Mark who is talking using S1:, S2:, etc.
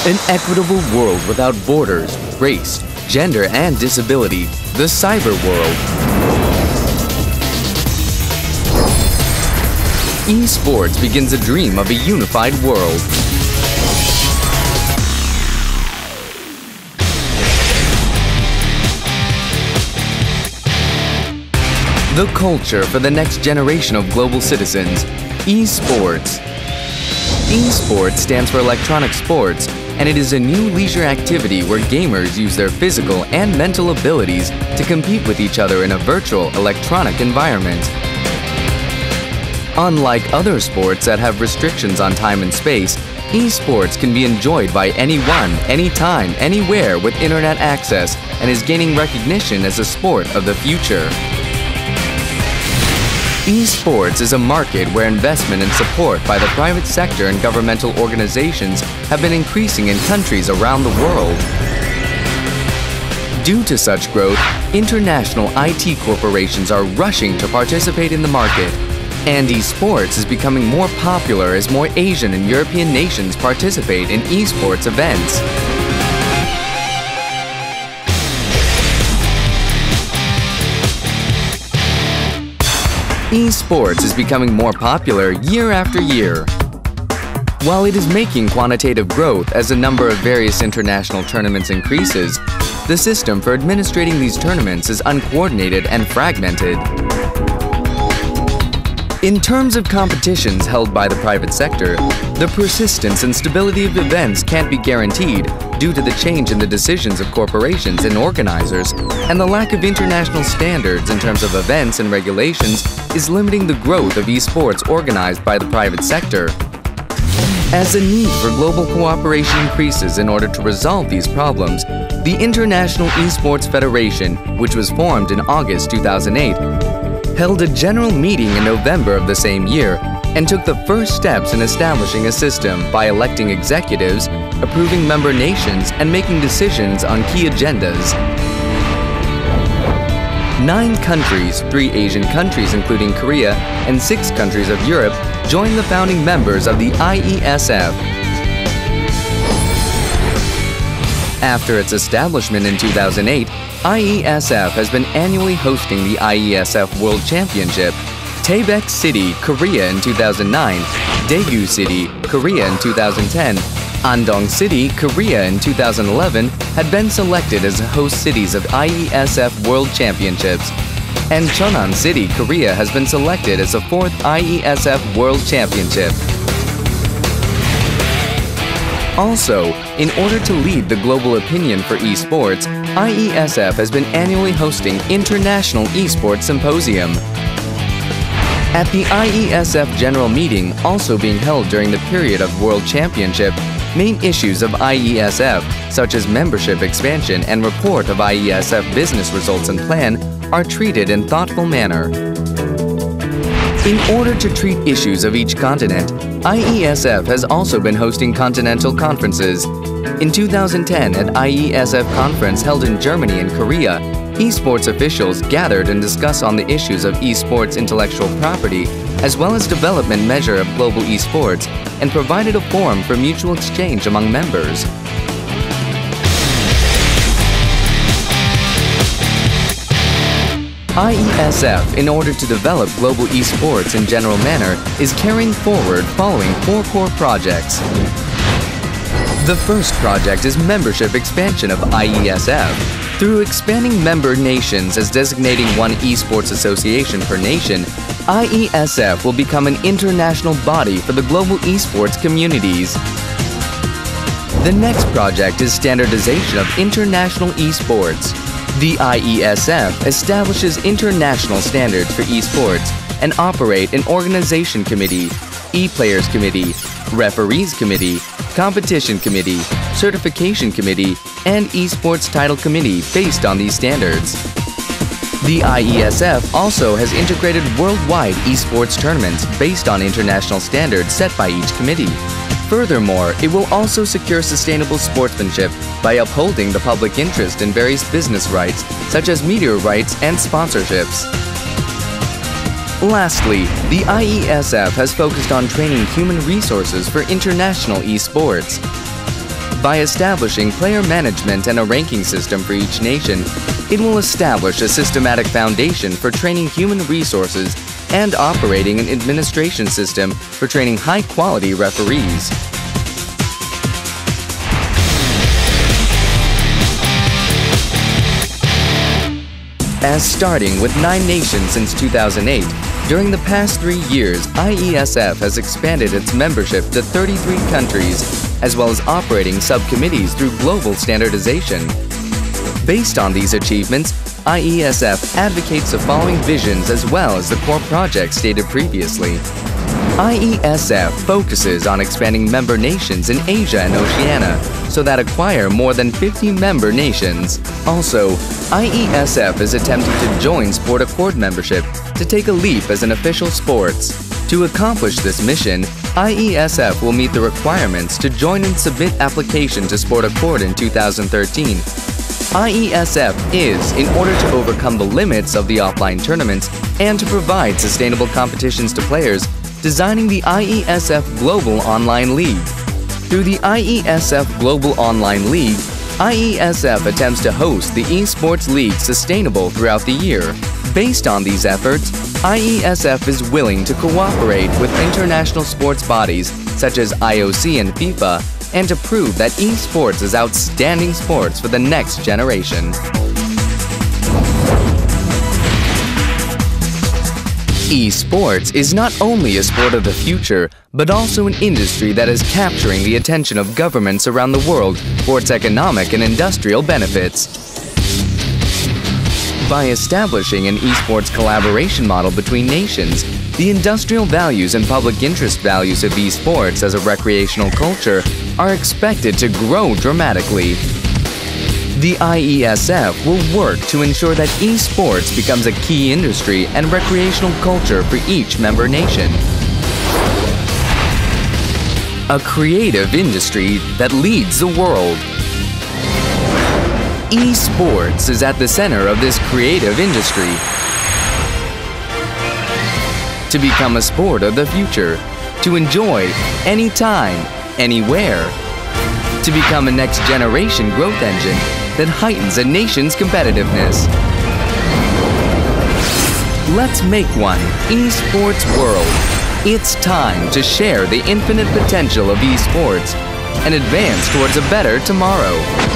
S1: An equitable world without borders, race, gender, and disability. The cyber world. Esports begins a dream of a unified world. The culture for the next generation of global citizens. Esports. Esports stands for electronic sports, and it is a new leisure activity where gamers use their physical and mental abilities to compete with each other in a virtual electronic environment. Unlike other sports that have restrictions on time and space, esports can be enjoyed by anyone, anytime, anywhere with internet access and is gaining recognition as a sport of the future. Esports is a market where investment and support by the private sector and governmental organizations have been increasing in countries around the world. Due to such growth, international IT corporations are rushing to participate in the market, and esports is becoming more popular as more Asian and European nations participate in esports events. Esports is becoming more popular year after year. While it is making quantitative growth as the number of various international tournaments increases, the system for administrating these tournaments is uncoordinated and fragmented. In terms of competitions held by the private sector, the persistence and stability of events can't be guaranteed due to the change in the decisions of corporations and organizers, and the lack of international standards in terms of events and regulations is limiting the growth of esports organized by the private sector. As the need for global cooperation increases in order to resolve these problems, the International Esports Federation, which was formed in August 2008, held a general meeting in November of the same year and took the first steps in establishing a system by electing executives, approving member nations, and making decisions on key agendas. 9 countries, 3 Asian countries including Korea, and 6 countries of Europe joined the founding members of the IeSF. After its establishment in 2008, IeSF has been annually hosting the IeSF World Championship. Taebaek City, Korea in 2009, Daegu City, Korea in 2010, Andong City, Korea in 2011 had been selected as host cities of IeSF World Championships, and Cheonan City, Korea has been selected as the 4th IeSF World Championship. Also, in order to lead the global opinion for esports, IeSF has been annually hosting International Esports Symposium. At the IeSF General Meeting, also being held during the period of World Championship, main issues of IeSF, such as membership expansion and report of IeSF business results and plan, are treated in thoughtful manner. In order to treat issues of each continent, IeSF has also been hosting continental conferences. In 2010, at IeSF conference held in Germany and Korea, esports officials gathered and discussed on the issues of esports intellectual property, as well as development measure of global esports, and provided a forum for mutual exchange among members. IeSF, in order to develop global esports in general manner, is carrying forward following 4 core projects. The first project is membership expansion of IeSF. Through expanding member nations as designating one esports association per nation, IeSF will become an international body for the global esports communities. The next project is standardization of international esports. The IeSF establishes international standards for esports and operate an organization committee, e-players committee, referees committee, competition committee, certification committee, and esports title committee based on these standards. The IeSF also has integrated worldwide esports tournaments based on international standards set by each committee. Furthermore, it will also secure sustainable sportsmanship by upholding the public interest in various business rights, such as media rights and sponsorships. Lastly, the IeSF has focused on training human resources for international esports. By establishing player management and a ranking system for each nation, it will establish a systematic foundation for training human resources and operating an administration system for training high-quality referees. As starting with 9 nations since 2008, during the past 3 years, IeSF has expanded its membership to 33 countries, as well as operating subcommittees through global standardization. Based on these achievements, IeSF advocates the following visions as well as the core projects stated previously. IeSF focuses on expanding member nations in Asia and Oceania, so that acquire more than 50 member nations. Also, IeSF is attempting to join Sport Accord membership to take a leap as an official sports. To accomplish this mission, IeSF will meet the requirements to join and submit application to Sport Accord in 2013. IeSF is, in order to overcome the limits of the offline tournaments and to provide sustainable competitions to players, designing the IeSF Global Online League. Through the IeSF Global Online League, IeSF attempts to host the eSports League sustainable throughout the year. Based on these efforts, IeSF is willing to cooperate with international sports bodies such as IOC and FIFA and to prove that eSports is outstanding sports for the next generation. Esports is not only a sport of the future, but also an industry that is capturing the attention of governments around the world for its economic and industrial benefits. By establishing an esports collaboration model between nations, the industrial values and public interest values of esports as a recreational culture are expected to grow dramatically. The IeSF will work to ensure that esports becomes a key industry and recreational culture for each member nation. A creative industry that leads the world. Esports is at the center of this creative industry. To become a sport of the future, to enjoy anytime, anywhere. To become a next-generation growth engine that heightens a nation's competitiveness. Let's make one esports world. It's time to share the infinite potential of esports and advance towards a better tomorrow.